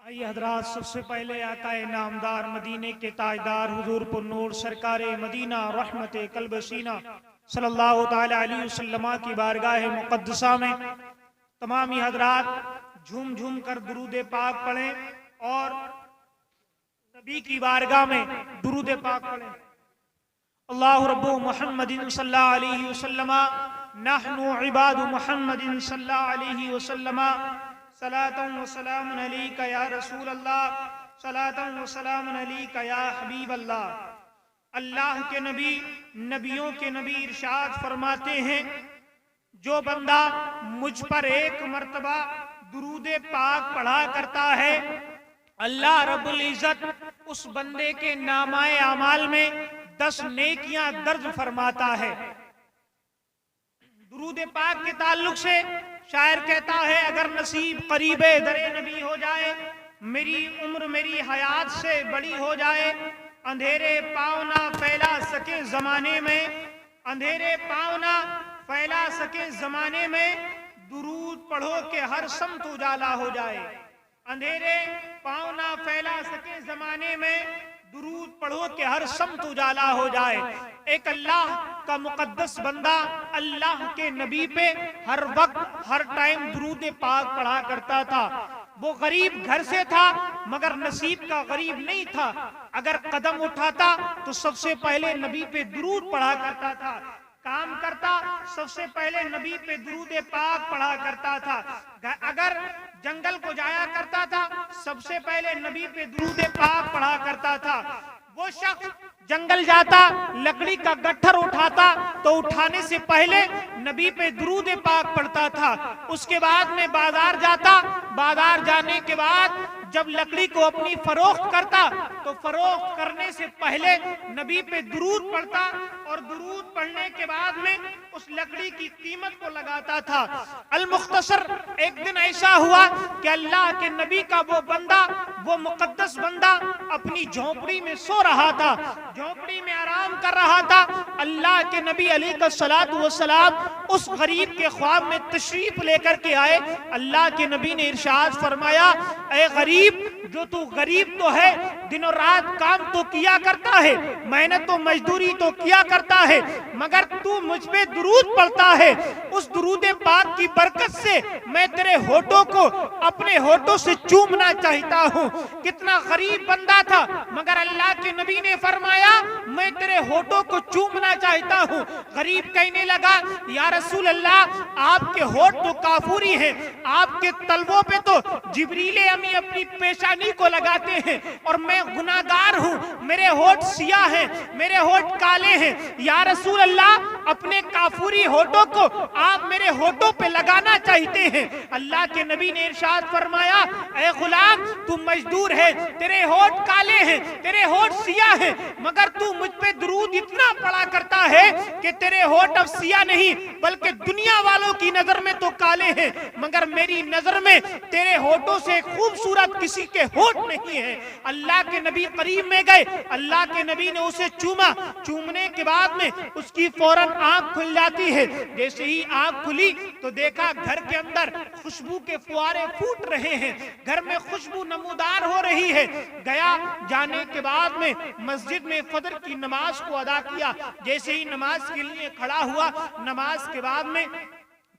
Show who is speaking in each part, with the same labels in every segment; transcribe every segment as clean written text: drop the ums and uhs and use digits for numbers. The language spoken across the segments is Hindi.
Speaker 1: आइए हजरात, सबसे पहले आकाए नामदार मदीने के ताजदार हुजूर पुन्नूर सरकारे मदीना रहमत कल्ब सीना सल्लल्लाहु ताला अलैहि वसल्लम की बारगाह मुक़द्दसा में तमाम ही हजरात झूम झूम कर दुरूद पाक पढ़ें और नबी की बारगाह में दुरूद पाक पढ़ें। अल्लाहु रब्बु मुहम्मदिन सल्लल्लाहु अलैहि वसल्लम नहनु इबादु मुहम्मदिन सल्लल्लाहु अलैहि वसल्लम सलातन व सलामुन अलैका या रसूल अल्लाह सलातन व सलामुन अलैका या हबीब अल्लाह। अल्लाह के नबी नबियों के नबी इरशाद फरमाते हैं, जो बंदा मुझ पर एक मर्तबा दुरूद पाक पढ़ा करता है, अल्लाह रब्बुल इज्जत उस बंदे के नामाए अमाल में 10 नेकियां दर्ज फरमाता है। दुरूद पाक के ताल्लुक से शायर कहता है, अगर नसीब करीबे दरे नबी हो जाए, मेरी उम्र मेरी हयात से बड़ी हो जाए, अंधेरे पाँव ना फैला सके जमाने में, अंधेरे पाँव ना फैला सके जमाने में, दुरूद पढ़ो के हर समत उजाला हो जाए। अंधेरे पाँव ना फैला सके जमाने में, दुरूद पढ़ो के हर समत उजाला हो जाए। एक अल्लाह का मुकद्दस बंदा अल्लाह के नबी पे हर वक्त हर टाइम दुरूद पाक पढ़ा करता था। वो गरीब घर से था मगर नसीब का गरीब नहीं था। अगर कदम उठाता तो सबसे पहले नबी पे दुरूद पढ़ा करता था। काम करता सबसे पहले नबी पे दुरूद पाक पढ़ा करता था। अगर जंगल को जाया करता था सबसे पहले नबी पे दुरूद पाक पढ़ा करता था। वो शख्स जंगल जाता, लकड़ी का गट्ठर उठाता तो उठाने से पहले नबी पे दुरूद पाक पढ़ता था। उसके बाद में बाजार जाता, बाजार जाने के बाद जब लकड़ी को अपनी फरोख्त करता तो फरोख्त करने से पहले नबी पे दुरूद पढ़ता और दुरूद पढ़ने के बाद में उस लकड़ी की कीमत को लगाता था। अल मुख्तसर, एक दिन ऐसा हुआ कि अल्लाह के नबी का वो बंदा, वो मुकद्दस बंदा अपनी झोपड़ी में सो रहा था, झोपड़ी में आराम कर रहा था। अल्लाह के नबी अलैहिस्सलातु वस्सलाम उस गरीब के ख्वाब में तशरीफ लेकर के आए। अल्लाह के नबी ने इरशाद फरमाया, ए गरीब, जो तू गरीब तो है, दिनों रात काम तो किया करता है, मेहनत तो मजदूरी तो किया करता है, मगर तू मुझ पे दुरूद पढ़ता है। उस दुरूद पाक की बरकत से मैं तेरे होठों को अपने होठों से चूमना चाहता हूँ। कितना गरीब बंदा था मगर अल्लाह के नबी ने फरमाया, मैं तेरे होठों को चूमना चाहता हूँ। गरीब कहने लगा, या रसूल अल्लाह, आपके होठ तो काफूरी हैं, आपके तलवों पे तो जिब्रीले अमी अपनी पेशानी को लगाते हैं और मैं गुनाहगार हूँ, मेरे होठ सियाह हैं, मेरे होठ काले हैं। या रसूल अल्लाह, अपने काफूरी होठों को आप मेरे होठों पे लगाना चाहते हैं। अल्लाह के नबी ने इरशाद फरमाया, ए गुलाम, तू मजदूर है, तेरे होठ काले हैं, तेरे होठ सियाह हैं, मगर तू मुझ पे दुरूद इतना पढ़ा करता है कि तेरे होठ अब सियाह नहीं बल्कि दुनिया वालों की नजर में तो काले हैं, मगर मेरी नजर में तेरे होठों से खूबसूरत किसी के होठ नहीं है। अल्लाह के नबी करीब में गए, अल्लाह के नबी ने उसे चूमा। चूमने के बाद में उसकी फौरन आंख खुल जाती है। जैसे ही आंख खुली तो देखा घर के अंदर खुशबू के फुआरे फूट रहे हैं, घर में खुशबू नमूदार हो रही है। गया, जाने के बाद में मस्जिद में फजर की नमाज को अदा किया। जैसे ही नमाज के लिए खड़ा हुआ, नमाज के बाद में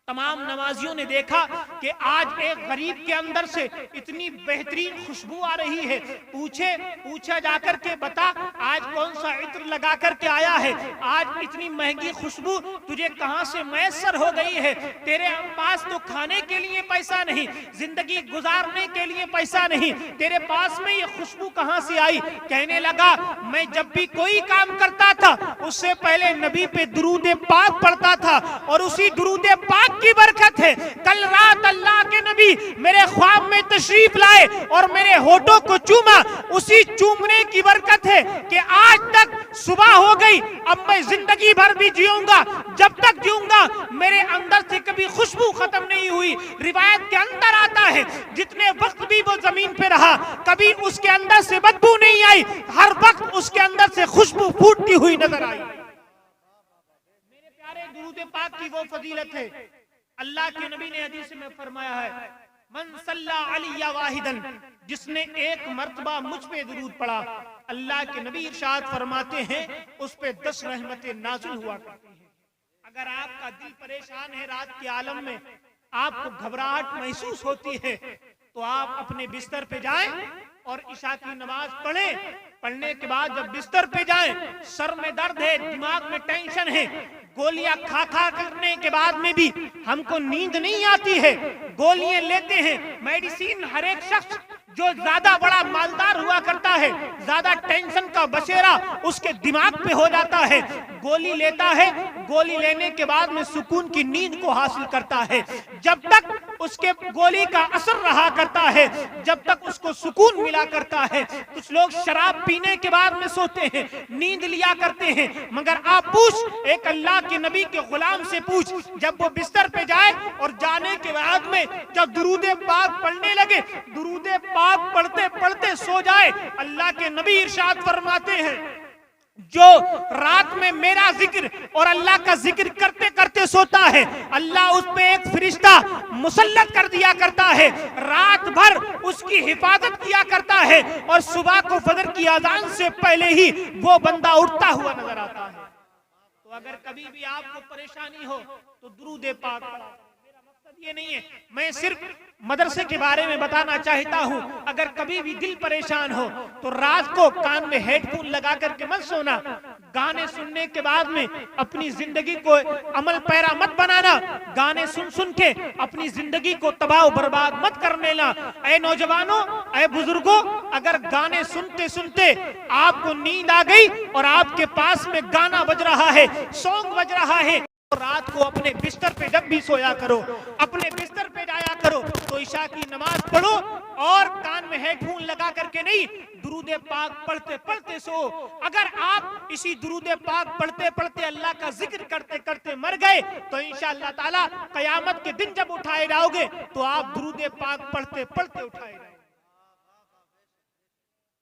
Speaker 1: तमाम नमाजियों ने देखा कि आज एक गरीब के अंदर से इतनी बेहतरीन खुशबू आ रही है। पूछा जाकर के बता आज कौन सा इत्र लगा करके आया है, आज इतनी महंगी खुशबू तुझे कहां से मैसर हो गई है? तेरे पास तो खाने के लिए पैसा नहीं, जिंदगी गुजारने के लिए पैसा नहीं, तेरे पास में ये खुशबू कहां से आई? कहने लगा मैं जब भी कोई काम करता था उससे पहले नबी पे दुरूद पाक पढ़ता था, और उसी दुरूद पाक की बरकत है कल रात अल्लाह के नबी मेरे ख्वाब में तशरीफ लाए और मेरे होठों को चूमा। उसी चूमने की बरकत है कि आज तक सुबह हो गई, अब मैं जिंदगी भर भी जीऊंगा, जब तक जीऊंगा मेरे अंदर से कभी खुशबू खत्म नहीं हुई। रिवायत के अंदर आता है जितने वक्त भी वो जमीन पे रहा कभी उसके अंदर से बदबू नहीं आई, हर वक्त उसके अंदर से खुशबू फूटती हुई नजर आई। मेरे प्यारे दुरूद पाक की वो फजीलत है। अल्लाह के नबी ने हदीस में फरमाया है मन सल्ला अलैया वाहिदन, जिसने एक मर्तबा मुझ पे दुरूद पढ़ा, अल्लाह के नबी इरशाद फरमाते हैं उस पे 10 रहमतें नाज़िल हुआ करती हैं। अगर आपका दिल परेशान है, रात के आलम में आपको घबराहट महसूस होती है, तो आप अपने बिस्तर पे जाएं और इशा की नमाज पढ़ें। पढ़ने के बाद जब बिस्तर पे जाएं, सर में दर्द है, दिमाग में टेंशन है, गोलियां खा करने के बाद में भी हमको नींद नहीं आती है, गोलियां लेते हैं। मेडिसिन हर एक शख्स जो ज्यादा बड़ा मालदार हुआ करता है, ज्यादा टेंशन का बसेरा उसके दिमाग पे हो जाता है, गोली लेता है, गोली लेने के बाद में सुकून की नींद को हासिल करता है। जब तक उसके गोली का असर रहा करता है, जब तक उसको सुकून मिला करता है। कुछ लोग शराब पीने के बाद में सोते हैं, नींद लिया करते हैं, मगर आप पूछ एक अल्लाह के नबी के गुलाम से पूछ, जब वो बिस्तर पे जाए और जाने के बाद में जब दुरूद पाक पढ़ने लगे, दुरूद पाक पढ़ते पढ़ते सो जाए, अल्लाह के नबी इरशाद फरमाते हैं जो रात में मेरा जिक्र और अल्लाह का जिक्र करते करते सोता है, अल्लाह उस पे एक फरिश्ता मुसल्लत कर दिया करता है, रात भर उसकी हिफाजत किया करता है, और सुबह को फजर की अजान से पहले ही वो बंदा उठता हुआ नजर आता है। तो अगर कभी भी आपको परेशानी हो तो दुरूद पाक पढ़ो। मेरा मकसद ये नहीं है, मैं सिर्फ मदरसे के बारे में बताना चाहता हूँ। अगर कभी भी दिल परेशान हो तो रात को कान में हेडफोन लगा करके मत सोना, गाने सुनने के बाद में अपनी जिंदगी को अमल पैरा मत बनाना, गाने सुन सुन के अपनी जिंदगी को तबाह बर्बाद मत कर लेना। ऐ नौजवानों, ऐ बुजुर्गों, अगर गाने सुनते सुनते आपको नींद आ गई और आपके पास में गाना बज रहा है, सॉन्ग बज रहा है, तो रात को अपने बिस्तर पे जब भी सोया करो, अपने बिस्तर पे जाया करो तो ईशा की नमाज पढ़ो और कान में हेडफोन लगा करके नहीं, दुरूद पाक पढ़ते पढ़ते सो। अगर आप इसी दुरूद पाक पढ़ते पढ़ते अल्लाह का जिक्र करते करते मर गए तो इंशाअल्लाह ताला कयामत के दिन जब उठाए जाओगे तो आप दुरूद पाक पढ़ते पढ़ते उठाए जाओगे।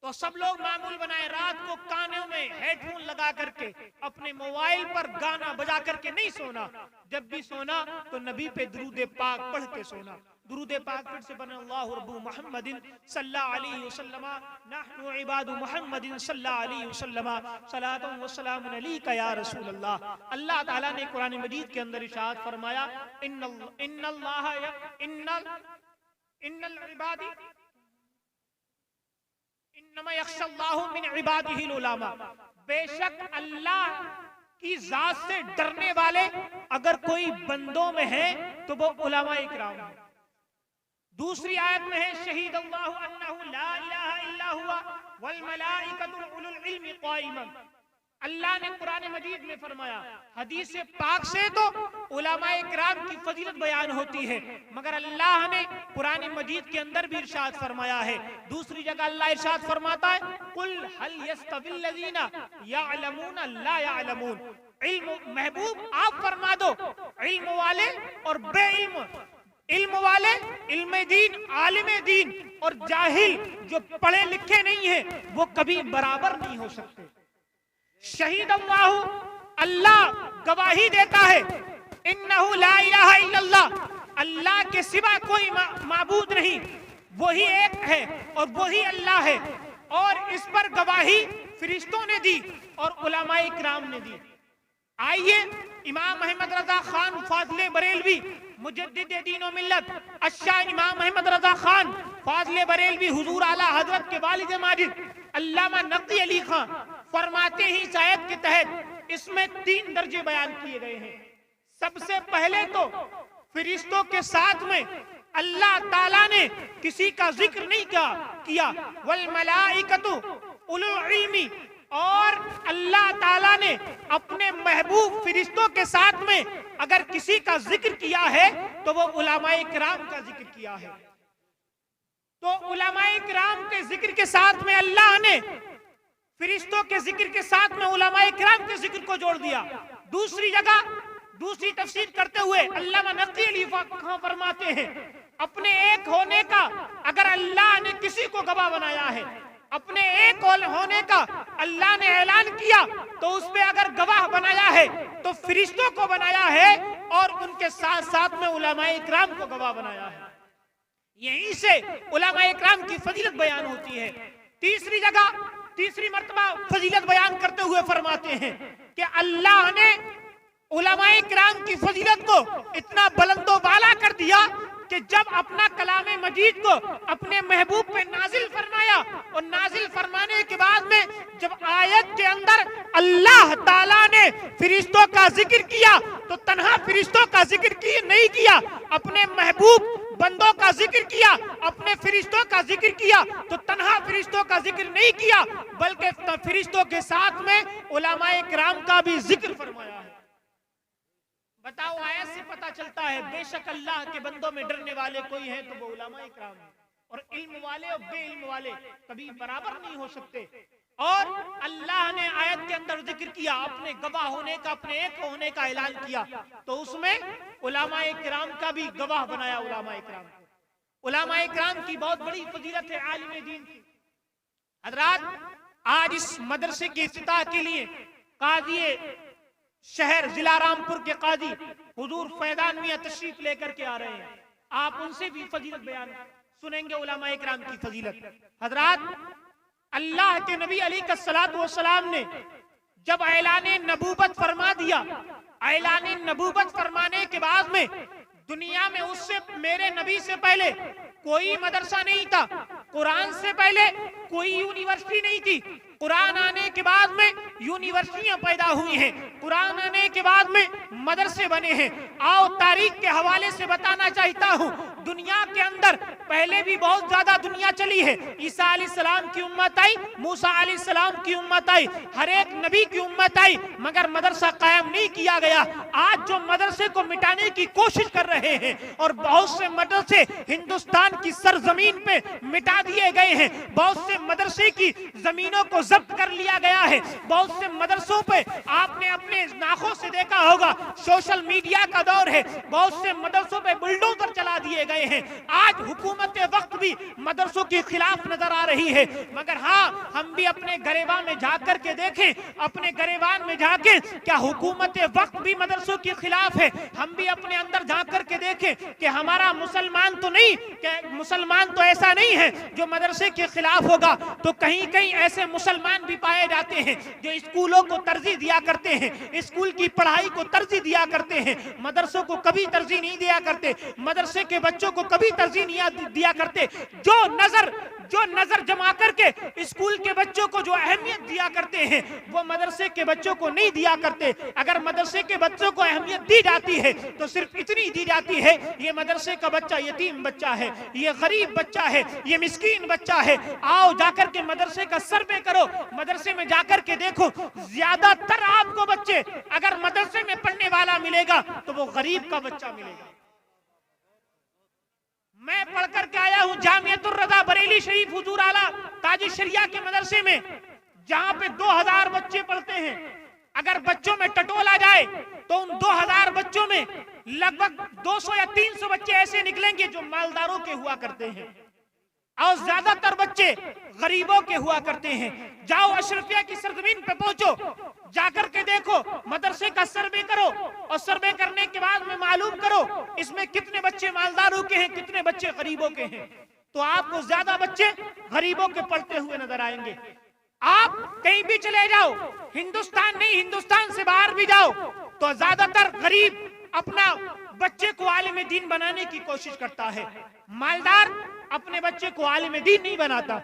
Speaker 1: तो सब लोग मामूल बनाए रात को कानों में हेडफोन लगा करके अपने मोबाइल पर गाना बजा करके नहीं सोना, जब भी सोना तो नबी पे दुरूद पाक पढ़ के सोना। दुरूद पाक फिर से बना अल्लाहु रब्बु मुहम्मदिन सल्लल्लाहु अलैहि वसल्लम नहनु इबादु मुहम्मदिन सल्लल्लाहु अलैहि वसल्लम सलातु व सलामुन अलैका या रसूल अल्लाह। अल्लाह ताला ने कुरान मजीद के अंदर इरशाद फरमाया इन्नल इबादी बेशक अल्लाह की जात से डरने वाले अगर कोई बंदों में है तो वो उलमा इकराम है। दूसरी आयत में है शहीद अल्लाहु अन्नहु ला इलाहा इल्ला हुवा वल मलाइकतु उलुल इल्मी क़ाइमन। अल्लाह ने कुरान मजीद में फरमाया, हदीस पाक से तो उलमाए किराम की फजीलत बयान होती है, मगर अल्लाह ने कुरान मजीद के अंदर भी इरशाद फरमाया है। दूसरी जगह अल्लाह इरशाद फरमाता है कुल हल यस्तविल लज़ीना यअलमून ला यअलमून। इल्म महबूब आप फरमा दो, इल्म वाले और बेइल्म, इल्म वाले इल्म दीन आलिम दीन और जाहिल जो पढ़े लिखे नहीं है वो कभी बराबर नहीं हो सकते। शहीद अल्लाह गवाही देता है, इन्नहु ला इलाहा इल्लल्लाह, अल्लाह के सिवा कोई माबूद नहीं, वही एक है और वही अल्लाह है। और इस पर गवाही फरिश्तों ने दी और उलमाए किराम ने दी। आइए इमाम अहमद रजा खान फाजले बरेलवी मुजद्दिद दीन व मिल्लत अशाह इमाम अहमद रजा खान फाजले बरेलवी हुजूर आला हजरत के वालिद माजिद अल्लामा नकवी अली खान फरमाते ही इस आयत के तहत इसमें 3 दर्जे बयान किए गए हैं। सबसे पहले तो फरिश्तों के साथ में अल्लाह ताला ने किसी का जिक्र नहीं किया, वल मलाइकतु उलुल इल्मी, और अल्लाह ताला ने अपने महबूब फरिश्तों के साथ में अगर किसी का जिक्र किया है तो वो उलमाए किराम का जिक्र किया है। तो उलमाए किराम के जिक्र के साथ में अल्लाह ने फरिश्तों के जिक्र के साथ में उलमाए किराम के जिक्र को जोड़ दिया। दूसरी जगह दूसरी तफसीर करते हुए अल्लामा नकवी अली खान फरमाते हैं, अपने एक होने का अगर अल्लाह ने किसी को गवाह बनाया है, अपने एक होने का अल्लाह ने ऐलान किया तो उस पे अगर गवाह बनाया है तो फरिश्तों को बनाया है और उनके साथ साथ में उलमाए इकराम को गवाह बनाया है। यहीं से उलमाए इकराम की फजीलत बयान होती है। तीसरी जगह तीसरी मर्तबा फजीलत बयान करते हुए फरमाते हैं कि अल्लाह ने उलमाए किराम की फजीलत को इतना बुलंदो बाला कर दिया कि जब अपना कलामे मजीद को अपने महबूब पे नाजिल फरमाया और नाजिल फरमाने के बाद में जब आयत के अंदर अल्लाह ताला ने फरिश्तों का जिक्र किया तो तन्हा फरिश्तों का जिक्र नहीं किया, अपने महबूब बंदों का जिक्र किया, अपने फरिश्तों का जिक्र किया तो तन्हा फरिश्तों का जिक्र नहीं किया बल्कि फरिश्तों के साथ में उलमाए किराम का भी जिक्र फरमाया है। बताओ, आयत से पता चलता है बेशक अल्लाह के बंदों में डरने वाले कोई है तो वो उलमाए किराम है, और इल्म वाले और बेइल्म वाले कभी बराबर नहीं हो सकते। और अल्लाह ने आयत के अंदर जिक्र किया, अपने गवाह होने का, अपने एक होने का ऐलान किया तो उसमें उलमाए किराम का भी गवाह बनाया। उलमाए किराम को, उलमाए किराम की बहुत बड़ी फजीलत है आलिम दीन की। हजरात, आज इस मदरसे की इफ्तिताह के लिए काजी शहर जिला रामपुर के काजी हुजूर फैजान मियां तशरीफ लेकर के आ रहे हैं। आप उनसे भी फजीलत बयान सुनेंगे, उलमाए किराम की फजीलत। हजरात, अल्लाह के नबी अलैहिस्सलातु वस्सलाम ने जब ऐलाने नबूवत फरमा दिया, ऐलाने नबूवत फरमाने के बाद में दुनिया में उससे मेरे नबी से पहले कोई मदरसा नहीं था, कुरान से पहले कोई यूनिवर्सिटी नहीं थी, कुरान आने के बाद में यूनिवर्सिटियां पैदा हुई हैं, कुरान आने के बाद में मदरसे बने हैं। आओ तारीख के हवाले से बताना चाहता हूँ, दुनिया के अंदर पहले भी बहुत ज्यादा दुनिया चली है। ईसा अलैहिस्सलाम की उम्मत आई, मूसा अलैहिस्सलाम की उम्मत आई, हर एक नबी की उम्मत आई, मगर मदरसा कायम नहीं किया गया। आज जो मदरसे को मिटाने की कोशिश कर रहे हैं और बहुत से मदरसे हिंदुस्तान की सरजमीन पे मिटा दिए गए हैं, बहुत से मदरसे की जमीनों को जब्त कर लिया गया है, बहुत से मदरसों पे आपने अपने नाखों से देखा होगा, सोशल मीडिया का दौर है, बहुत से मदरसों पे बुलडोजर चला दिए गए हैं। आज हुकूमत वक्त भी मदरसों के खिलाफ नजर आ रही है, मगर हाँ, हम भी अपने गरेबान में जाकर के देखें, अपने गरेबान में जाके क्या हुकूमत वक्त भी मदरसों के खिलाफ है? हम भी अपने अंदर जाकर के देखें कि हमारा मुसलमान तो नहीं, मुसलमान तो ऐसा नहीं है जो मदरसे के खिलाफ होगा। तो कहीं कहीं ऐसे मुसलमान भी पाए जाते हैं जो स्कूलों को तरजीह दिया करते हैं, स्कूल की पढ़ाई को तरजीह दिया करते हैं, मदरसों को कभी तरजीह नहीं दिया करते, मदरसे के बच्चों को कभी तरजीह नहीं दिया करते। जो नजर जमा करके स्कूल के बच्चों को जो अहमियत दिया करते हैं वो मदरसे के बच्चों को नहीं दिया करते। अगर मदरसे के बच्चों को अहमियत दी जाती है तो सिर्फ इतनी दी जाती है, ये मदरसे का बच्चा यतीम बच्चा है, ये गरीब बच्चा है, ये मिस्कीन बच्चा है। आओ जाकर के मदरसे का सर्वे करो, मदरसे में जाकर के देखो, ज्यादातर आपको बच्चे अगर मदरसे में पढ़ने वाला मिलेगा तो वो गरीब का बच्चा मिलेगा। मैं पढ़ करके आया हूं जामियतुर रजा बरेली शरीफ हुजूर आला काजी शरिया के मदरसे में, जहां पे 2000 बच्चे पढ़ते हैं। अगर बच्चों में टटोल आ जाए तो उन 2000 बच्चों में लगभग 200 या 300 बच्चे ऐसे निकलेंगे जो मालदारों के हुआ करते हैं और ज्यादातर बच्चे गरीबों के हुआ करते हैं। जाओ अशरफिया की सरजमीन पे पहुंचो, जाकर के देखो, मदरसे का सर्वे करो और सर्वे करने के बाद में मालूम करो इसमें कितने बच्चे मालदारों के हैं, कितने बच्चे गरीबों के हैं। तो आपको ज्यादा बच्चे गरीबों के पढ़ते हुए नजर आएंगे। आप कहीं भी चले जाओ, हिंदुस्तान नहीं हिंदुस्तान से बाहर भी जाओ, तो ज्यादातर गरीब अपना बच्चे को आलिम दीन बनाने की कोशिश करता है, मालदार अपने बच्चे को आलिम दीन नहीं बनाता।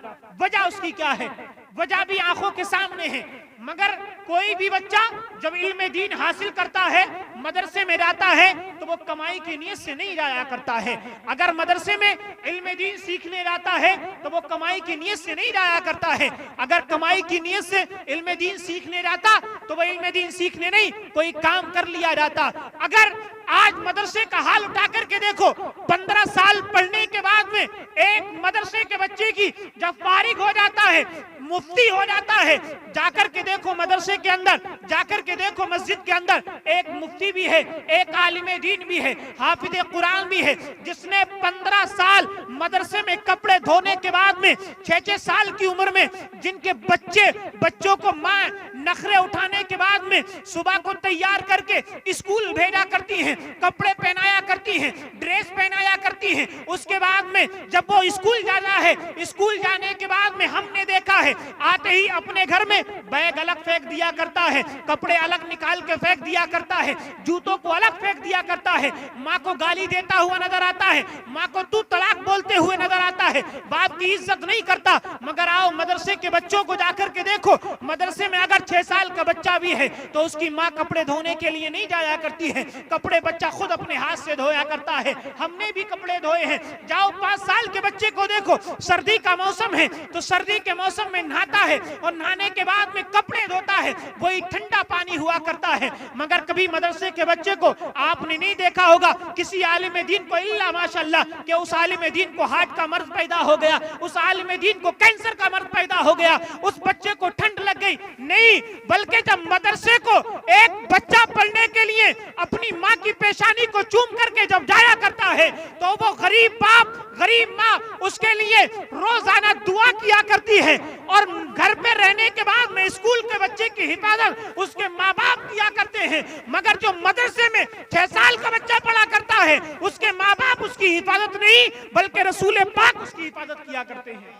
Speaker 1: वजह उसकी क्या है? वजह भी आंखों के सामने है। मगर कोई भी बच्चा जब इल्म दीन हासिल करता है, मदरसे में जाता है, तो वो कमाई की नीयत से नहीं जाया करता है। अगर मदरसे में इल्म दीन सीखने जाता है तो वो कमाई की नीयत से नहीं जाया करता है। अगर कमाई की नीयत से इल्म दीन सीखने जाता तो वो इल्म दीन सीखने नहीं, कोई काम कर लिया जाता। अगर आज मदरसे का हाल उठा करके देखो, 15 साल पढ़ने के बाद में एक मदरसे के बच्चे की जब फारिग हो जाता है, मुफ्ती हो जाता है, जाकर के देखो मदरसे के अंदर, जाकर के देखो मस्जिद के अंदर एक मुफ्ती भी है, एक आलिम दीन भी है, हाफिज कुरान भी है, जिसने 15 साल मदरसे में कपड़े धोने के बाद में 6-6 साल की उम्र में जिनके बच्चों को माँ नखरे उठाने के बाद में सुबह को तैयार करके स्कूल भेजा करती हैं, कपड़े पहनाया करती हैं, ड्रेस पहनाया करती हैं। उसके बाद में जब वो स्कूल जाना है, स्कूल जाने के बाद में हमने देखा है आते ही अपने घर में बैग अलग फेंक दिया करता है, कपड़े अलग निकाल के फेंक दिया करता है, जूतों को अलग फेंक दिया करता है, माँ को गाली देता हुआ नजर आता है, माँ को तू तलाक बोलते हुए नजर आता है, बाप की इज्जत नहीं करता। मगर आओ मदरसे के बच्चों को जाकर के देखो, मदरसे में अगर 6 साल का बच्चा भी है तो उसकी माँ कपड़े धोने के लिए नहीं जाया करती है, कपड़े बच्चा खुद अपने हाथ से धोया करता है। हमने भी कपड़े धोए हैं। जाओ 5 साल के बच्चे को देखो, सर्दी का मौसम है तो सर्दी के मौसम में नहाता है और नहाने के बाद में कपड़े धोता है, वही ठंडा पानी हुआ करता है। मगर कभी मदरसे के बच्चे को आपने नहीं देखा होगा किसी आलिम दीन को, इल्ला माशाअल्लाह कि उस आलिम दीन को हार्ट का मर्ज पैदा हो गया, उस आलिम दीन को कैंसर का मर्ज पैदा हो गया, उस बच्चे को ठंड लग गई, नहीं। बल्कि जब मदरसे को एक बच्चा पढ़ने के लिए अपनी माँ की पेशानी को चूम करके जब जाया करता है तो वो गरीब बाप गरीब माँ उसके लिए रोजाना दुआ किया करती है। और घर पे रहने के बाद में स्कूल के बच्चे की हिफाजत उसके माँ बाप किया करते हैं। मगर जो मदरसे में 6 साल का बच्चा पढ़ा करता है उसके माँ बाप उसकी हिफाजत नहीं बल्कि रसूल पाक उसकी हिफाजत किया करते हैं।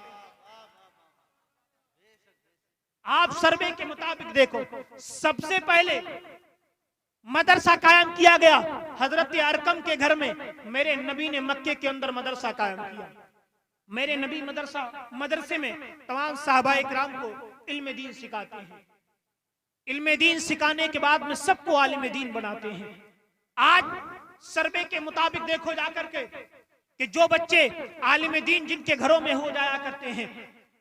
Speaker 1: आप सर्वे के मुताबिक देखो, सबसे पहले मदरसा कायम किया गया हजरत अरकम के घर में। मेरे नबी ने मक्के के अंदर मदरसा कायम किया। मेरे नबी मदरसे में तमाम साहबा इकराम को इल्म दीन सिखाते हैं। इल्म दीन सिखाने के बाद में सबको आलिम दीन बनाते हैं। आज सर्वे के मुताबिक देखो जाकर के कि जो बच्चे आलिम दीन जिनके घरों में हो जाया करते हैं,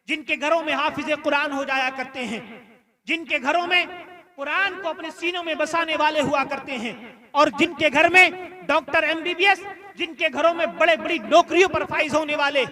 Speaker 1: जिनके घरों में हाफिज कुरान हो जाया करते हैं, जिनके घरों में कुरान को अपने सीनों में बसाने वाले हुआ करते हैं, और जिनके घर में डॉक्टर MBBS, जिनके घरों में बड़े बड़ी नौकरियों पर फाइज होने वाले,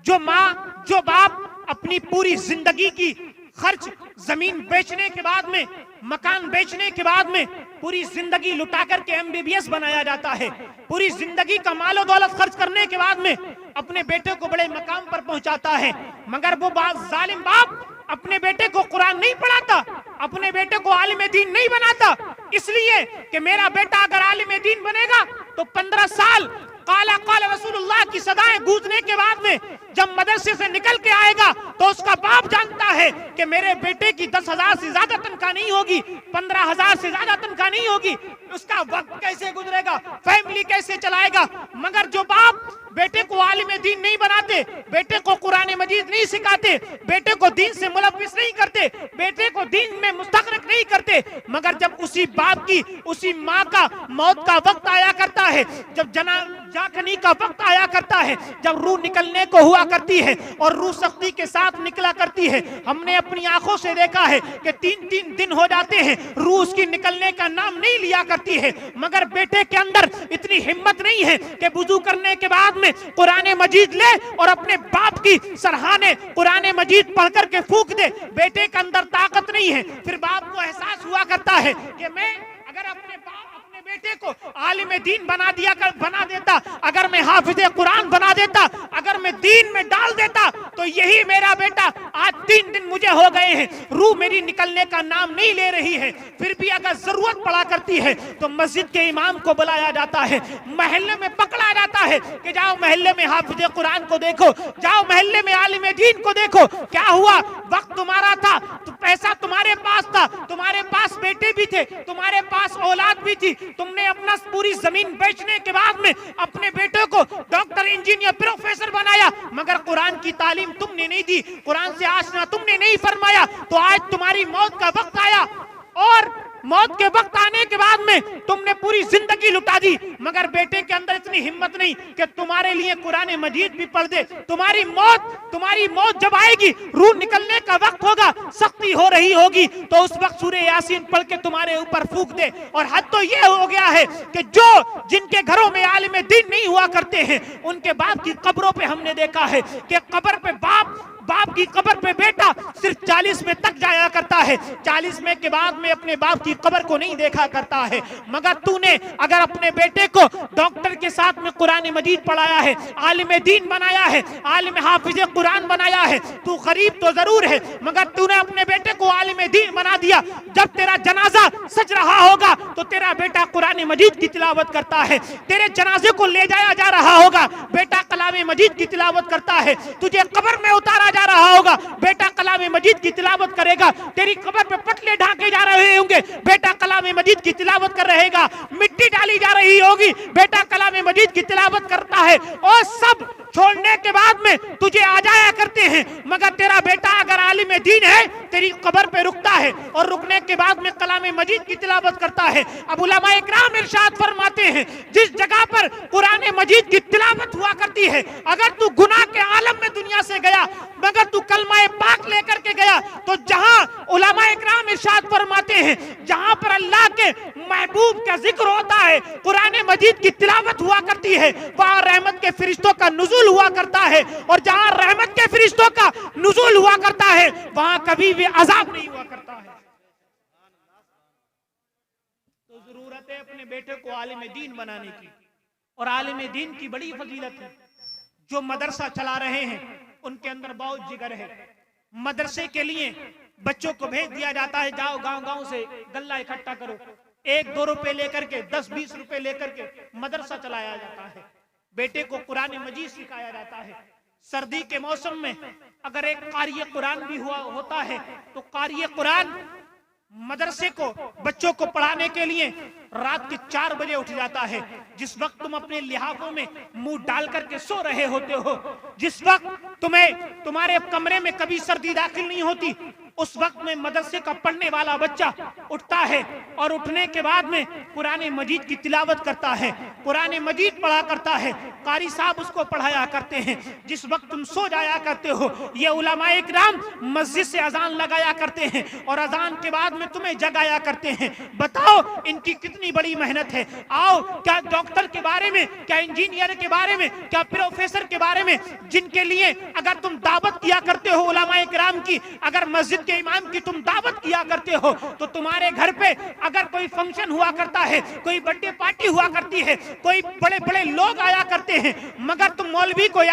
Speaker 1: जो माँ जो बाप अपनी पूरी जिंदगी की खर्च जमीन बेचने के बाद में, मकान बेचने के बाद में पूरी जिंदगी लुटा करके MBBS बनाया जाता है, पूरी जिंदगी का मालो दौलत खर्च करने के बाद में अपने बेटे को बड़े मकाम पर पहुंचाता है। मगर वो जालिम बाप अपने बेटे को कुरान नहीं पढ़ाता, अपने बेटे को आलिम दीन नहीं बनाता, इसलिए कि मेरा बेटा अगर आलिम दीन बनेगा तो 15 साल काला काला रसूलुल्लाह की सदाएं गूंजने के बाद में जब मदरसे से निकल के आएगा तो उसका बाप जानता है कि मेरे बेटे की 10,000 से ज्यादा तनख्वाह नहीं होगी, 15,000 से ज्यादा तनख्वाह नहीं होगी, उसका वक्त कैसे गुजरेगा, फैमिली कैसे चलाएगा। मगर जो बाप बेटे को आलिम दीन नहीं बनाते, बेटे को कुरान मजीद नहीं सिखाते, बेटे को दीन से मुलव्विस नहीं करते, बेटे को दीन में मुस्तगरक नहीं करते, मगर जब उसी बाप की उसी माँ का मौत का वक्त आया करता है, जब जाखनी का वक्त आया करता है, जब रूह निकलने को हुआ करती है और रूह सख्ती के साथ निकला करती है, हमने अपनी आंखों से देखा है कि 3-3 दिन हो जाते हैं, रूह उसकी निकलने का नाम नहीं लिया करती है, मगर बेटे के अंदर इतनी हिम्मत नहीं है कि वुजू करने के बाद में कुरान मजीद ले और अपने बाप की सरहाने कुरान मजीद पढ़ करके फूंक दे। बेटे के अंदर ताकत नहीं है। फिर बाप को एहसास हुआ करता है कि मैं अगर अपने बेटे को आलिम दीन बना देता, अगर मैं हाफिज कुरान बना देता, अगर मैं दीन में डाल देता, तो यही मेरा बेटा। आज 3 दिन मुझे हो गए हैं, रूह मेरी निकलने का नाम नहीं ले रही है। फिर भी अगर जरूरत पड़ा करती है तो मस्जिद के इमाम को बुलाया जाता है, मोहल्ले में पकड़ा जाता है कि जाओ मोहल्ले में हाफिज कुरान को देखो, जाओ मोहल्ले में आलिम दीन को देखो। क्या हुआ? वक्त तुम्हारा था, तो पैसा तुम्हारे पास था, तुम्हारे पास बेटे भी थे, तुम्हारे पास औलाद भी थी, तुमने अपना पूरी जमीन बेचने के बाद में अपने बेटे को डॉक्टर, इंजीनियर, प्रोफेसर बनाया, मगर कुरान की तालीम तुमने नहीं दी, कुरान से आशना तुमने नहीं फरमाया। तो आज तुम्हारी मौत का वक्त आया और मौत के वक्त आने के बाद में तुमने पूरी जिंदगी लुटा दी, मगर बेटे के अंदर इतनी हिम्मत नहीं कि तुम्हारे लिए कुरान मजीद भी पढ़ दे। तुम्हारी मौत जब आएगी, रूह निकलने का वक्त होगा, सख्ती हो रही होगी, तो उस वक्त सूरह यासीन पढ़ के तुम्हारे ऊपर फूंक दे। और हद तो ये हो गया है कि जिनके घरों में आलिम दीन नहीं हुआ करते हैं, उनके बाप की कब्रों पे हमने देखा है कि कब्र पे बाप की कब्र पे बेटा सिर्फ 40 में तक जाया करता है, 40 में के बाद में अपने बाप की कब्र को नहीं देखा करता है। मगर तूने अगर अपने बेटे को डॉक्टर के साथ में कुरान मजीद पढ़ाया है, आलिम दीन बनाया है, आलिम हाफिज कुरान बनाया है, तू गरीब तो जरूर है, मगर तूने अपने बेटे को आलिम दीन बना दिया। जब तेरा जनाजा सज रहा होगा तो तेरा बेटा कुरान मजीद की तिलावत करता है, तेरे जनाजे को ले जाया जा रहा होगा, बेटा कलाम मजीद की तिलावत करता है, तुझे कब्र में उतारा जा रहा होगा, बेटा कलाम मजीद की तिलावत करेगा, तेरी कब्र पे पटले ढाके जा रहे होंगे, बेटा कलाम मजीद की तिलावत कर रहेगा, मिट्टी डाली जा रही होगी, बेटा कलाम मजीद की तिलावत करता है। और सब छोड़ने के बाद में तुझे आ जाया करते हैं, मगर तेरा बेटा अगर आलिम दीन है, तेरी कब्र पे रुकता है और रुकने के बाद में कलाम मजीद की तिलावत करता है। अब उलमा इकराम इरशाद फरमाते हैं, जिस जगह पर कुरान मजीद की तिलावत हुआ करती है, अगर तू गुनाह के आलम में दुनिया से गया, मगर तू कलमा पाक लेकर के गया, तो जहां उलमा इकराम इरशाद फरमाते हैं, जहां पर अल्लाह के महबूब का जिक्र होता है, कुरान मजीद की तिलावत हुआ करती है, वहां रहमत के फरिश्तों का नुज़ूल हुआ करता है, और जहां रहमत के फरिश्तों का नुज़ूल हुआ करता है, वहां कभी भी अजाब नहीं हुआ करता है। तो जरूरत है अपने बेटे को आलिम दीन बनाने की, और आलिम दीन की बड़ी फजीलत है। जो मदरसा चला रहे हैं उनके अंदर बहुत जिगर है। मदरसे के लिए बच्चों को भेज दिया जाता है, जाओ गांव-गांव से गल्ला इकट्ठा करो, 1-2 रुपए लेकर के, 10-20 रुपए लेकर के मदरसा चलाया जाता है, बेटे को कुरान मजीद सिखाया जाता है। सर्दी के मौसम में अगर एक कारी कुरान भी होता है, तो कारी कुरान मदरसे को बच्चों को पढ़ाने के लिए रात के 4 बजे उठ जाता है। जिस वक्त तुम अपने लिहाफों में मुंह डाल करके सो रहे होते हो, जिस वक्त तुम्हारे कमरे में कभी सर्दी दाखिल नहीं होती, उस वक्त में मदरसे का पढ़ने वाला बच्चा उठता है और उठने के बाद में कुरान मजीद की तिलावत करता है, कुरान मजीद पढ़ा करता है, कारी साहब उसको पढ़ाया करते हैं। जिस वक्त तुम सो जाया करते हो, ये उलमा इकराम मस्जिद से अजान लगाया करते हैं और अजान के बाद में तुम्हें जगाया करते हैं। बताओ इनकी कितनी बड़ी मेहनत है। आओ, क्या डॉक्टर के बारे में, क्या इंजीनियर के बारे में, क्या प्रोफेसर के बारे में, जिनके लिए अगर तुम दावत किया करते हो उलमा इकराम की, अगर मस्जिद के इमाम की तुम दावत किया करते हो, तो तुम्हारे घर पे अगर कोई फंक्शन हुआ करता है, कोई बर्थडे पार्टी हुआ करती है, कोई बड़े बड़े लोग आया करते हैं, मगर तुम मौलवी को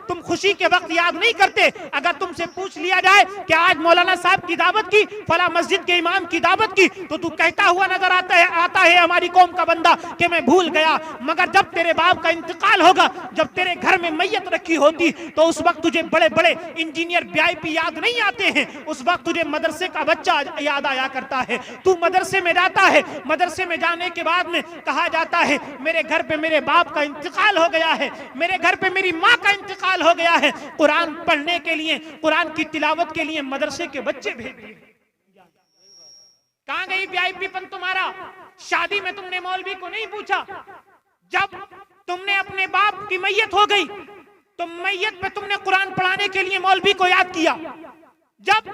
Speaker 1: तुम खुशी के वक्त याद नहीं करते। अगर तुमसे पूछ लिया जाए कि आज मौलाना साहब की दावत की, फला मस्जिद के इमाम की दावत की, तो तू कहता हुआ नजर आता है हमारी कौम का बंदा कि मैं भूल गया। मगर जब तेरे बाप का इंतकाल होगा, जब तेरे घर में मैयत रखी होती, तो उस वक्त तुझे बड़े बड़े इंजीनियर VIP याद नहीं आते हैं, उस वक्त तुझे मदरसे का बच्चा याद आया करता है। तू मदरसे में जाता है, मदरसे में जाने के बाद में कहा जाता है मेरे घर पे मेरे बाप का इंतकाल हो गया है, मेरे घर पे मेरी माँ का इंतकाल हो गया है। कुरान पढ़ने के लिए, कुरान की तिलावत के लिए मदरसे के बच्चे भेज दिए। कहां गई VIP-पन तुम्हारा? शादी में तुमने मौलवी को नहीं पूछा। जब तुमने अपने बाप की मैयत हो गई, तो मैयत पे तुमने कुरान पढ़ाने के लिए मौलवी को याद किया। जब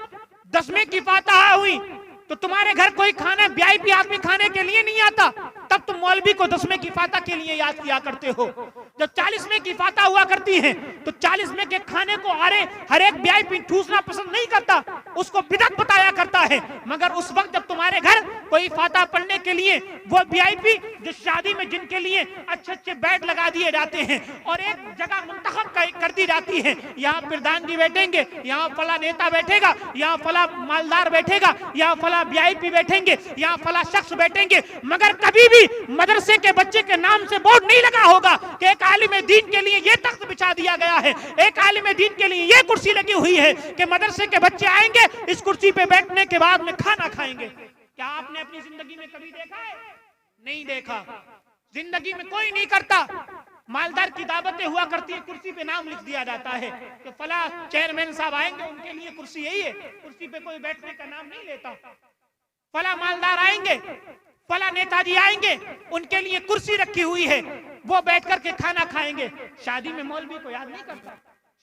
Speaker 1: 10वें की फातिहा हुई तो तुम्हारे घर कोई खाना वीआईपी आदमी खाने के लिए नहीं आता, तब तुम मौलवी को 10वें की फातिहा के लिए याद किया करते हो। जब 40वें की फातिहा हुआ करती है तो 40वें के खाने को हर एक वीआईपी ठूसना पसंद नहीं करता, उसको बिदअत बताया करता है। मगर उस वक्त जब तुम्हारे घर कोई फातिहा पढ़ने के लिए वो वीआईपी जो शादी में जिनके लिए अच्छे अच्छे बेड लगा दिए जाते हैं और एक जगह मुंतखब कर दी जाती है, यहाँ प्रधान जी बैठेंगे, यहाँ फला नेता बैठेगा, यहाँ फला मालदार बैठेगा, यहाँ फला वीआईपी बैठेंगे, यहाँ फला शख्स बैठेंगे, मगर कभी भी मदरसे के बच्चे के नाम से बोर्ड नहीं लगा होगा कि एक आलिम दीन के लिए ये तख्त बिछा दिया गया है, एक आलिम दीन के लिए ये कुर्सी लगी हुई है कि मदरसे के बच्चे आएंगे, इस कुर्सी पे बैठने के बाद में खाना खाएंगे। क्या आपने अपनी जिंदगी में कभी देखा है? नहीं देखा। जिंदगी में कोई नहीं करता। मालदार की दावतें हुआ करती है, कुर्सी पे नाम लिख दिया जाता है कि फला चेयरमैन साहब आएंगे, उनके लिए कुर्सी यही है, कुर्सी पे कोई बैठने का नाम नहीं लेता। फला मालदार आएंगे, फला नेताजी आएंगे, उनके लिए कुर्सी रखी हुई है, वो बैठ करके खाना खाएंगे। शादी में मौलवी को याद नहीं करता,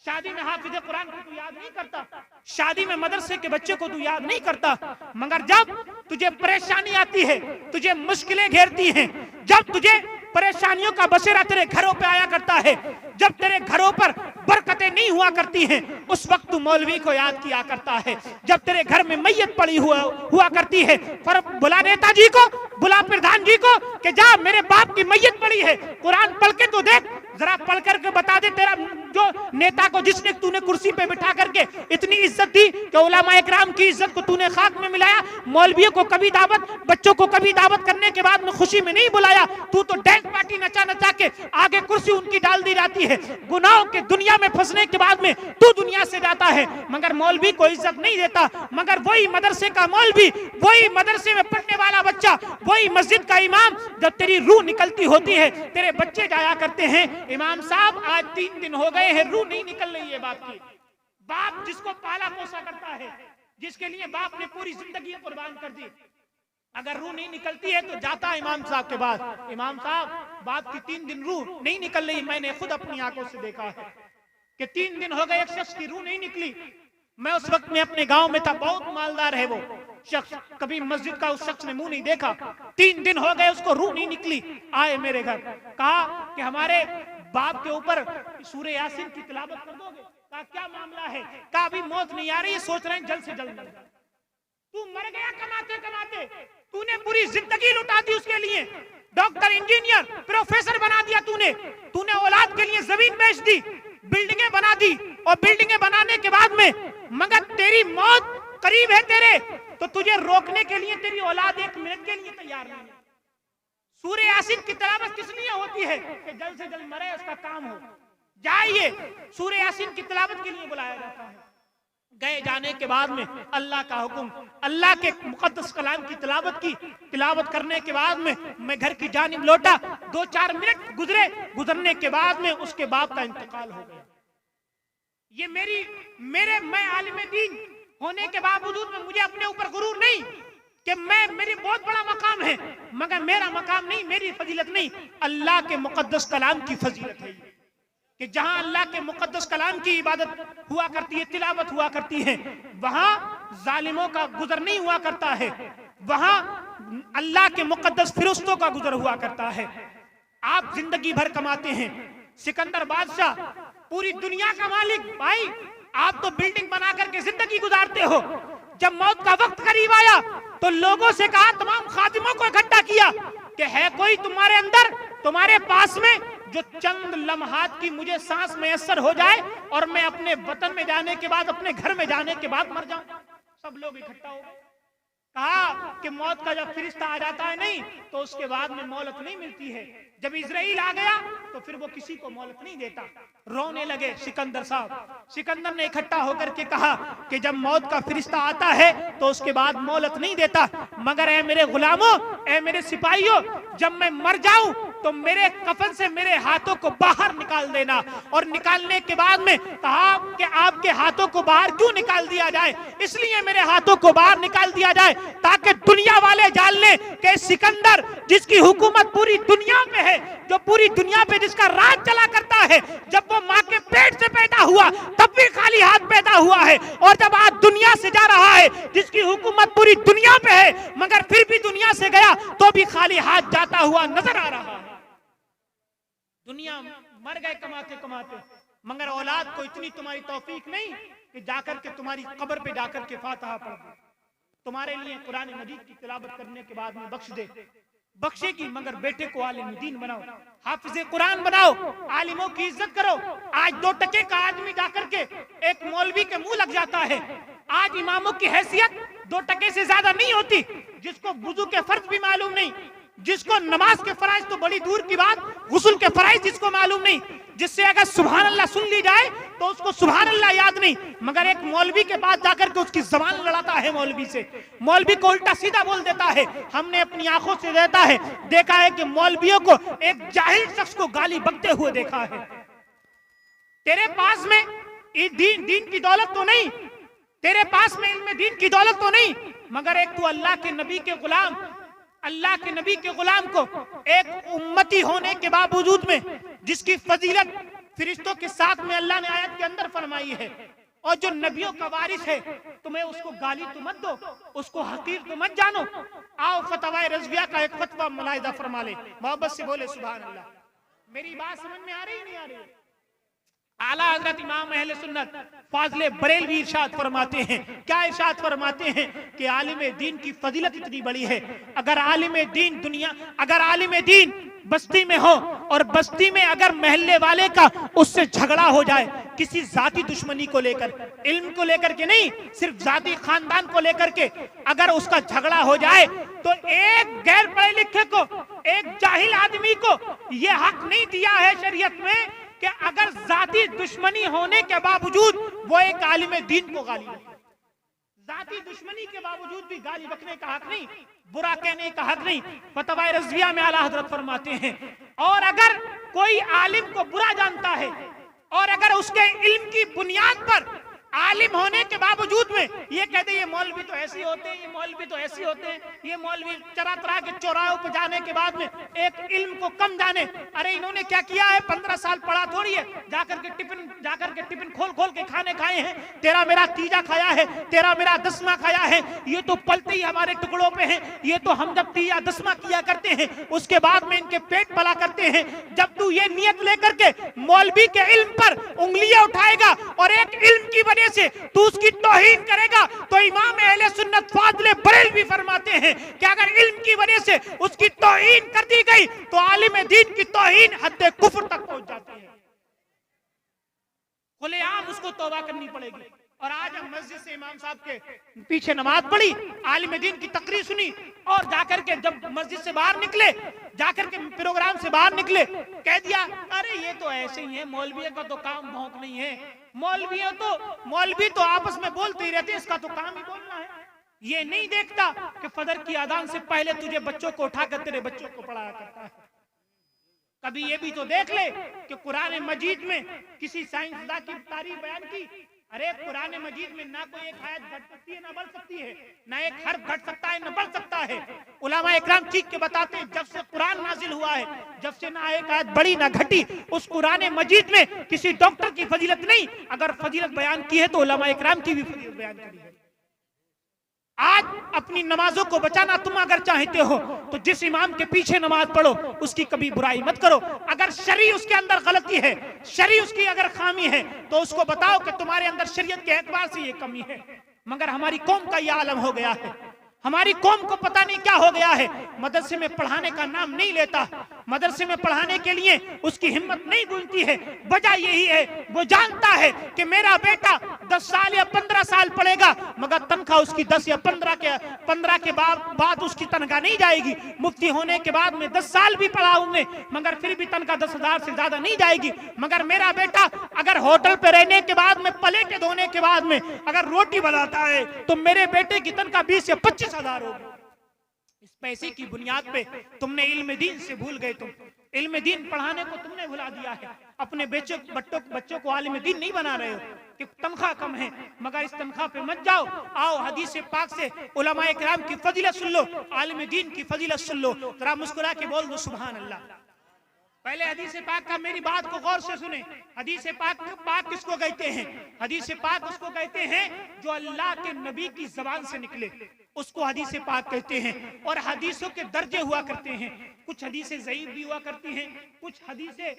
Speaker 1: शादी में हाफिज कुरान को तू याद नहीं करता, शादी में मदरसे के बच्चे को तू याद नहीं करता। मगर जब तुझे परेशानी आती है, तुझे मुश्किलें घेरती हैं, जब तुझे परेशानियों का बसेरा तेरे घरों पे आया करता है, जब तेरे घरों पर बरकतें नहीं हुआ करती हैं, उस वक्त तू मौलवी को याद किया करता है। जब तेरे घर में मैयत पड़ी हुआ करती है, पर बुला नेताजी को, बुला प्रधान जी को कि जा मेरे बाप की मैयत पड़ी है, कुरान पढ़ के तो देख, जरा पढ़ करके बता दे तेरा जो नेता को जिसने तूने कुर्सी पे बिठा करके इतनी इज्जत दी कि उलमा इकराम की इज्जत को तूने खाक में मिलाया, मौलवियों को कभी दावत, बच्चों को कभी दावत करने के बाद में खुशी में नहीं बुलाया, तू तो डैंक पार्टी नचा नचा के आगे कुर्सी उनकी डाल दी जाती है। गुनाहों के दुनिया में फंसने के बाद में तू दुनिया से जाता है, मगर मौलवी को इज्जत नहीं देता। मगर वही मदरसे का मौलवी, वही मदरसे में पढ़ने वाला बच्चा, वही मस्जिद का इमाम, जब तेरी रूह निकलती होती है, तेरे बच्चे जाया करते हैं, इमाम साहब आज 3 दिन हो गए हैं, रूह नहीं निकल रही है बाप की। बाप जिसको पाला पोसा करता है, जिसके लिए बाप ने पूरी जिंदगी कुर्बान कर दी, अगर रूह नहीं निकलती है तो जाता इमाम साहब के बाद, इमाम साहब बाप की 3 दिन रूह नहीं निकल रही, मैंने खुद अपनी आंखों से देखा है कि 3 दिन हो गए एक शख्स की रूह नहीं निकली। मैं उस वक्त में अपने गांव में था, बहुत मालदार है वो शख्स, कभी मस्जिद का उस शख्स ने मुंह नहीं देखा, 3 दिन हो गए उसको रूह नहीं निकली। आए मेरे घर, कहा कि हमारे बाप के ऊपर सूरह यासीन की तिलावत कर दोगे? कहा क्या मामला है? कहा अभी मौत नहीं आ रही, सोच रहे हैं जल्द से जल्द मर जाए। तू मर गया कमाते कमाते, तूने पूरी जिंदगी लुटा दी उसके लिए, डॉक्टर इंजीनियर प्रोफेसर बना दिया तूने औलाद के लिए जमीन बेच दी, बिल्डिंगें बना दी, और बिल्डिंगें बनाने के बाद में मगर तेरी मौत करीब है तेरे, तो तुझे रोकने के लिए तेरी औलाद 1 मिनट के लिए तैयार नहीं है। सूरह यासीन की तिलावत किस लिए होती है? कि जल्द से जल्द मरे, उसका काम हो जाइए। सूरह यासीन की तिलावत के लिए बुलाया जाता है। गए जाने के बाद में अल्लाह का हुक्म, अल्लाह के मुकद्दस कलाम की तिलावत की, तिलावत करने के बाद में मैं घर की जानिब लौटा, 2-4 मिनट गुजरने के बाद में उसके बाप का इंतकाल हो गया। ये मैं आलिम दीन होने के बावजूद में मुझे अपने ऊपर गुरूर नहीं कि मेरी बहुत बड़ा मकाम है, मगर मेरा मकाम नहीं, मेरी फजीलत नहीं, अल्लाह के मुकद्दस कलाम की फजीलत है कि जहां अल्लाह के मुकद्दस कलाम की इबादत हुआ करती है, तिलावत हुआ करती है, वहां जालिमों का गुजर नहीं हुआ करता है, वहां अल्लाह के मुकद्दस फिरिश्तों का गुजर हुआ करता है। आप जिंदगी भर कमाते हैं, सिकंदर बादशाह पूरी दुनिया का मालिक, भाई आप तो बिल्डिंग बना करके जिंदगी गुजारते हो, जब मौत का वक्त करीब आया तो लोगों से कहा, तमाम खादिमों को इकट्ठा किया कि है कोई तुम्हारे अंदर, तुम्हारे पास में जो चंद लम्हात की मुझे सांस मैसर हो जाए और मैं अपने वतन में जाने के बाद, अपने घर में जाने के बाद मर जाऊं। सब लोग इकट्ठा हो गए। कहा कि मौत का जब फरिश्ता आ जाता है नहीं तो उसके बाद में मोहलत नहीं मिलती है। जब इजराइल आ गया तो फिर वो किसी को मोहलत नहीं देता। रोने लगे सिकंदर साहब। सिकंदर ने इकट्ठा होकर के कहा कि जब मौत का फरिश्ता आता है तो उसके बाद मोहलत नहीं देता, मगर ऐ मेरे गुलामों, ऐ मेरे सिपाहियों, जब मैं मर जाऊं तो मेरे कफन से मेरे हाथों को बाहर निकाल देना। और निकालने के बाद में कहा कि आपके हाथों को बाहर क्यों निकाल दिया जाए? इसलिए मेरे हाथों को बाहर निकाल दिया जाए ताकि दुनिया वाले जान ले कि सिकंदर, जिसकी हुकूमत पूरी दुनिया पे है, जो पूरी दुनिया पे जिसका राज चला करता है, जब वो माँ के पेट से पैदा हुआ तब भी खाली हाथ पैदा हुआ है, और जब आज दुनिया से जा रहा है, जिसकी हुकूमत पूरी दुनिया पे है, मगर फिर भी दुनिया से गया तो भी खाली हाथ जाता हुआ नजर आ रहा है। दुनिया मर गए कमाते कमाते, मगर औलाद को इतनी तुम्हारी तौफीक नहीं कि जाकर के तुम्हारी कब्र पे जाकर के फातिहा पढ़ दे। तुम्हारे लिए कुरान मजीद की तिलावत करने के बाद में बख्शेगी, मगर बेटे को आलिम दीन बनाओ, हाफिज़े कुरान बनाओ, आलिमों की इज्जत करो। आज 2 टके का आदमी जाकर के एक मौलवी के मुंह लग जाता है। आज इमामों की हैसियत 2 टके से ज्यादा नहीं होती, जिसको वुजू के फर्ज भी मालूम नहीं, जिसको नमाज के फराइज तो बड़ी दूर की बात, गुस्ल के फराइज जिसको मालूम नहीं, जिससे अगर सुभान अल्लाह सुन ली जाए तो उसको सुभान अल्लाह याद नहीं, मगर एक मौलवी के पास जाकर के उसकी जबान लड़ाता है मौलवी से, मौलवी को उल्टा सीधा बोल देता है। हमने अपनी आंखों से देखा है कि मौलवियों को एक जाहिल शख्स को गाली बकते हुए देखा है। तेरे पास में दीन की दौलत तो नहीं, तेरे पास में इल्म दीन की दौलत तो नहीं, मगर एक तू अल्लाह के नबी के गुलाम, अल्लाह के नबी के गुलाम को एक उम्मती होने के बावजूद में, जिसकी फजीलत फरिश्तों के साथ में अल्लाह ने आयत के अंदर फरमाई है, और जो नबियों का वारिस है, तुम्हें उसको गाली तो मत दो, उसको हकीर तो मत जानो। आओ फतवा रज़विया का एक फतवा मुलाहिजा फरमा ले, मोहब्बत से बोले सुभान अल्लाह। मेरी बात समझ में आ रही नहीं आ रही? आला हजरत इमाम अहले सुन्नत फाज़िले बरेलवी इरशाद फरमाते हैं, क्या इरशाद फरमाते हैं कि आलिम दीन की फजीलत इतनी बड़ी है, अगर आलिम दीन बस्ती में हो और बस्ती में अगर महल्ले वाले का उससे झगड़ा हो जाए, किसी जाती दुश्मनी को लेकर, इल्म को लेकर के नहीं, सिर्फ जाती खानदान को लेकर के अगर उसका झगड़ा हो जाए, तो एक गैर पढ़े लिखे को, एक जाहिल आदमी को यह हक नहीं दिया है शरीयत में कि अगर जाती दुश्मनी होने के बावजूद वो एक आलिम दीन को गाली बके। जाती दुश्मनी के बावजूद भी गाली बकने का हक नहीं, बुरा कहने का हक नहीं। फतवा रज़विया में आला हज़रत फरमाते हैं, और अगर कोई आलिम को बुरा जानता है और अगर उसके इल्म की बुनियाद पर आलिम होने के बावजूद में ये कहते ये मौलवी तो ऐसे होते हैं, ये मौलवी तो ऐसे होते हैं, ये मौलवी तरह के चौराहों पर जाने के बाद में एक इल्म को कम जाने, अरे इन्होंने क्या किया है, 15 साल पढ़ा थोड़ी है, जाकर के टिफिन खोल के खाने खाए हैं, तेरा मेरा तीजा खाया है, तेरा मेरा 10वां खाया है, ये तो पलते ही हमारे टुकड़ों पे हैं, ये तो हम जब तीजा 10वां किया करते हैं उसके बाद में इनके पेट पला करते हैं। जब तू ये नियत लेकर के मौलवी के इल्म पर उंगलियां उठाएगा और एक इल्म की से तू उसकी तौहीन करेगा, तो इमाम अहले सुन्नत फाज़िले बरेलवी फरमाते हैं कि अगर इल्म की वजह से उसकी तौहीन कर दी गई तो आलिम दीन की तौहीन हद कुफ्र तक पहुंच जाती है, खुलेआम उसको तौबा करनी पड़ेगी। और आज हम मस्जिद से इमाम साहब के पीछे नमाज पढ़ी, आलिम दीन की तकरीर सुनी, और जाकर के जब मस्जिद से बाहर निकले, जाकर के प्रोग्राम से बाहर निकले, कह दिया अरे ये तो ऐसे ही है, मौलवियों का तो काम भौंक नहीं है, मौलवी तो आपस में बोलते ही रहते, इसका तो काम ही बोलना है। ये नहीं देखता कि फजर की अजान से पहले तुझे बच्चों को उठाकर तेरे बच्चों को पढ़ाया करता है। कभी ये भी तो देख ले कि कुरान मजीद में किसी साइंसदान की तारीफ बयान की, अरे कुरान मजीद में ना कोई एक आयत घट सकती है ना बढ़ सकती है, ना एक हर्फ घट सकता है ना बढ़ सकता है। उलमा इकराम चीख के बताते हैं जब से कुरान नाजिल हुआ है, जब से ना एक आयत बढ़ी ना घटी, उस कुरान मजीद में किसी डॉक्टर की फजीलत नहीं, अगर फजीलत बयान की है तो उलमा इकराम की भी फजीलत बयान करी है। आज अपनी नमाजों को बचाना तुम अगर चाहते हो तो जिस इमाम के पीछे नमाज पढ़ो उसकी कभी बुराई मत करो। अगर शरी उसके अंदर गलती है, शरी उसकी अगर खामी है, तो उसको बताओ कि तुम्हारे अंदर शरीयत के एतबार से ये कमी है। मगर हमारी कौम का यह आलम हो गया है, हमारी कौम को पता नहीं क्या हो गया है, मदरसे में पढ़ाने का नाम नहीं लेता, मदरसे में पढ़ाने के लिए उसकी हिम्मत नहीं गूंजती है। वजह यही है, वो जानता है कि मेरा बेटा 10 साल या 15 साल पढ़ेगा, मगर तनख्वाह उसकी 10 या 15 के बाद उसकी तनख्वाह नहीं जाएगी। मुफ्ती होने के बाद में 10 साल भी पढ़ा उनने, मगर फिर भी तनख्वाह 10,000 से ज्यादा नहीं जाएगी। मगर मेरा बेटा अगर होटल पे रहने के बाद में, प्लेटें धोने के बाद में अगर रोटी बनाता है, तो मेरे बेटे की तनख्वाह 20 या 25,000 होगी। इस पैसे की बुनियाद पे तुमने इल्म दीन से भूल गए। तुम इल्म दीन पढ़ाने को तुमने भुला दिया है। अपने बच्चों को आलिम दीन नहीं बना रहे हो कि तनख्वाह कम है, मगर इस तनख्वाह पे मत जाओ। आओ हदीस पाक से उलमाए किराम की फजीलत सुन लो, आलिम दीन की फजीलत सुन लो। जरा मुस्कुरा के बोल दो सुभान अल्लाह। पहले हदीस पाक का मेरी बात को गौर से सुने। हदीस पाक किसको कहते हैं? हदीस पाक उसको कहते हैं जो अल्लाह के नबी की जबान से निकले, उसको हदीस पाक कहते हैं। और हदीसों के दर्जे हुआ करते हैं। कुछ हदीसें ज़ईफ भी हुआ करती हैं, कुछ हदीसें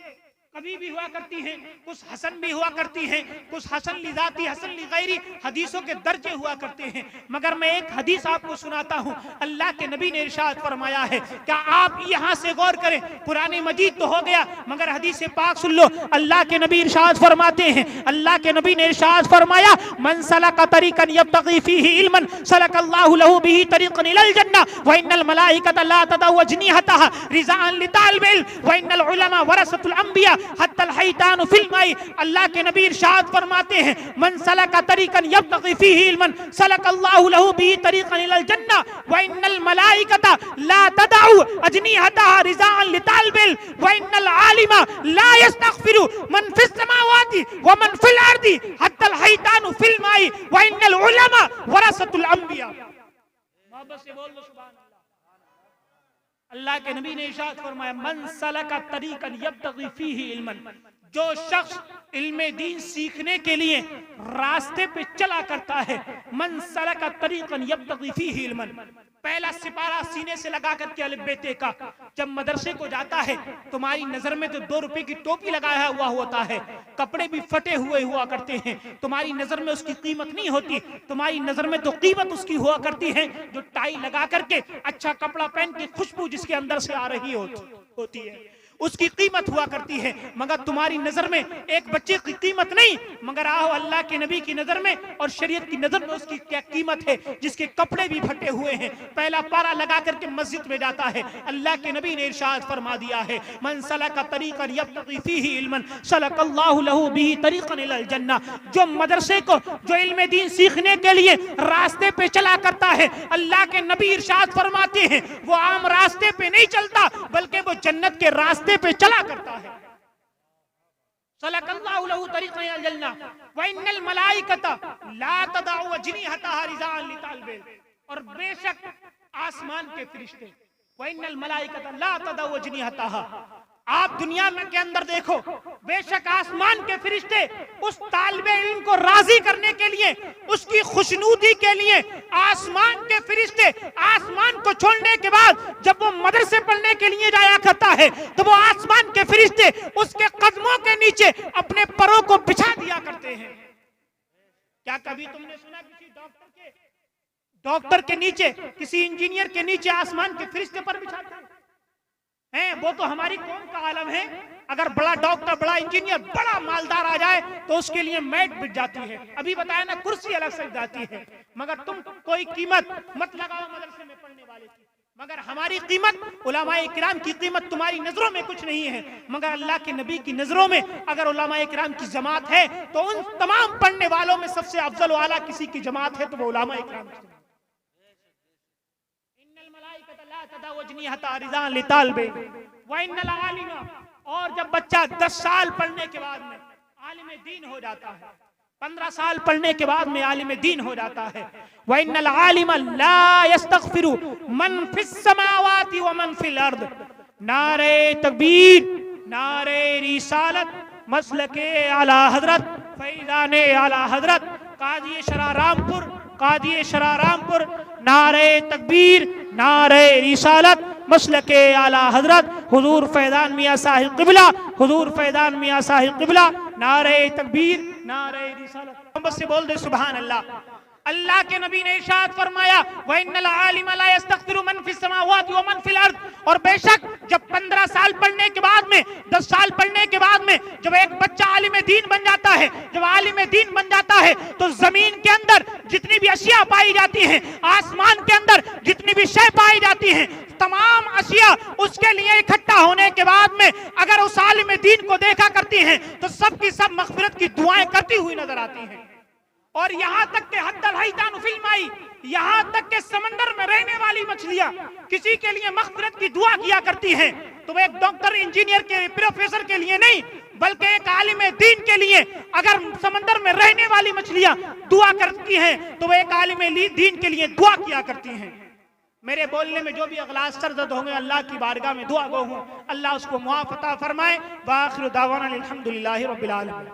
Speaker 1: कभी भी हुआ करती हैं, कुछ हसन भी हुआ करती हैं, कुछ हसन लिजाती हसन लिगैरी हदीसों के दर्जे हुआ करते हैं। मगर मैं एक हदीस आपको सुनाता हूं। अल्लाह के नबी ने इरशाद फरमाया है, क्या आप यहां से गौर करें। कुरान मजीद तो हो गया, मगर हदीस पाक सुन लो। अल्लाह के नबी इरशाद फरमाते हैं, अल्लाह के नबी ने इरशाद फरमाया, मन सलका तरीकन यब्तगी फीही इल्मन सलकल्लाहु लहू बिही तरीकन इलल जन्नह व इन्नल मलाइकता ला तदउ अजनिहतहा रिज़ाअन लितालिब इल्म व इन्नल उलमा वरसतुल अंबिया हत्तल हैतानु फिल माई। अल्लाह के नबी इरशाद फरमाते हैं, मन सलका तरीकन यब्तगी फीही इल्मन सलकल्लाहु लहू बिही तरीकन इलल जन्नह व इन्नल मलाइकता ला तदउ अजनिहतहा रिज़ाअन लितालिब इल्म व इन्नल आलिमा ला यस्तगफिरु मन फिस समावाति व मन फिल अर्दी हत्तल हैतानु फिल माई व इन्नल उलमा वरसतुल अंबिया। मोहब्बत से बोल दो सुभान अल्लाह। अल्लाह के नबी ने इरशाद फरमाया, मन सलका तरीकन यब्तगी फीही इल्मन, जो शख्स इल्म दीन सीखने के लिए रास्ते पे चला करता है, मन सलका तरीकन यब्तगी फीही इल्मन, पहला सिपारा सीने से लगा करके अलिफ बे ते का जब मदरसे को जाता है, तुम्हारी नजर में तो 2 रुपए की टोपी लगाया हुआ होता है, कपड़े भी फटे हुए हुआ करते हैं, तुम्हारी नजर में उसकी कीमत नहीं होती। तुम्हारी नजर में तो कीमत उसकी हुआ करती है जो टाई लगा करके अच्छा कपड़ा पहन के खुशबू जिसके अंदर से आ रही होती है, उसकी कीमत हुआ करती है। मगर तुम्हारी नजर में एक बच्चे की कीमत नहीं, मगर आओ अल्लाह के नबी की नजर में और शरीयत की नजर में उसकी क्या कीमत है, जिसके कपड़े भी फटे हुए हैं, पहला पारा लगा करके मस्जिद में जाता है। अल्लाह के नबी ने इरशाद फरमा दिया है, मन सलका तरीकन यब्तगी फीही इल्मन सलकल्लाहु लहू बिही तरीकन इलल जन्नह, जो मदरसे को जो इल्म दीन सीखने के लिए रास्ते पे चला करता है, अल्लाह के नबी इरशाद फरमाते हैं वो आम रास्ते पे नहीं चलता, बल्कि वो जन्नत के रास्ते पे चला करता है। सलकल्लाहु लहू तरीकन इलल जन्नह व इन्नल मलाइकता ला तदउ अजनिहतहा रिज़ाअन लितालिब इल्म, और बेशक आसमान के फरिश्ते, व इन्नल मलाइकता ला तदउ अजनिहतहा, आप दुनिया में के अंदर देखो, बेशक आसमान के फरिश्ते उस तालिबे इल्म को राजी करने के लिए, उसकी खुशनुदी के लिए, आसमान के फरिश्ते आसमान को छोड़ने के बाद जब वो मदरसे पढ़ने के लिए जाया करता है, तो वो आसमान के फरिश्ते उसके कदमों के नीचे अपने परों को बिछा दिया करते हैं। क्या कभी तुमने सुना किसी डॉक्टर के नीचे, किसी इंजीनियर के नीचे आसमान के फरिश्ते पर बिछाते हैं? वो तो हमारी कौम का आलम है। अगर बड़ा डॉक्टर, बड़ा इंजीनियर, बड़ा मालदार आ जाए तो उसके लिए मैट बिछ जाती है, अभी बताया ना, कुर्सी अलग से जाती है। मगर तुम कोई कीमत मत लगाओ मदरसे में पढ़ने वाले की, मगर हमारी कीमत, उलमाए किराम की कीमत तुम्हारी नजरों में कुछ नहीं है, मगर अल्लाह के नबी की नजरों में अगर उलमाए किराम की जमात है तो उन तमाम पढ़ने वालों में सबसे अफजल वाला किसी की जमात है तो वो उलमाए किराम की। और जब बच्चा 10 साल पढ़ने के बाद में आलिम दीन हो जाता है, 15 साल पढ़ने के बाद में आलिम दीन हो जाता है, वइन्नल आलिम ला यस्तगफिरु मन फिस समावाति व मन फिल अर्द, नारे तकबीर, नारे रिसालत, मसलके आला हजरत, फैजाने आला हजरत, काजी शरा रामपुर, काजी शरा रामपुर, नारे तकबीर, नारे रिसालत, मसलके आला हजरत, हुजूर फैजान मियां साहिब क़िबला, हुजूर फैजान मियां साहिब क़िबला, नारे तकबीर, नारे रिसालत। बस से बोल दे सुभान अल्लाह। अल्लाह के नबी ने इरशाद फरमाया, व इन्नल आलिम ला यस्तगफिरु मन फिस समावाति व मन फिल अर्द, और बेशक जब 15 साल पढ़ने के बाद में, 10 साल पढ़ने के बाद में जब एक बच्चा आलिम दीन बन जाता है, जब आलिम दीन बन जाता है तो जमीन के अंदर जितनी भी अशिया पाई जाती हैं, आसमान के अंदर जितनी भी शय पाई जाती हैं, तमाम अशिया उसके लिए इकट्ठा होने के बाद में अगर उस आलिम दीन को देखा करती हैं तो सब की सब मग़फ़िरत की दुआएं करती हुई नजर आती हैं। और यहां तक के हद्दल हैतानु फिल माई, यहाँ तक के समंदर में रहने वाली मछलियां किसी के लिए मग़फ़िरत की दुआ किया करती हैं, तो वो एक डॉक्टर, इंजीनियर के, प्रोफेसर के लिए नहीं, बल्कि एक आलिम दीन के लिए। अगर समंदर में रहने वाली मछलियां दुआ करती हैं तो वो एक आलिम दीन के लिए दुआ किया करती हैं। मेरे बोलने में जो भी अगलास सरदर्द होंगे, अल्लाह की बारगाह में दुआ गो हूं, अल्लाह उसको मुआफ़ अता फरमाए। व आखिर दावाना अल्हम्दुलिल्लाहि रब्बिल आलमीन।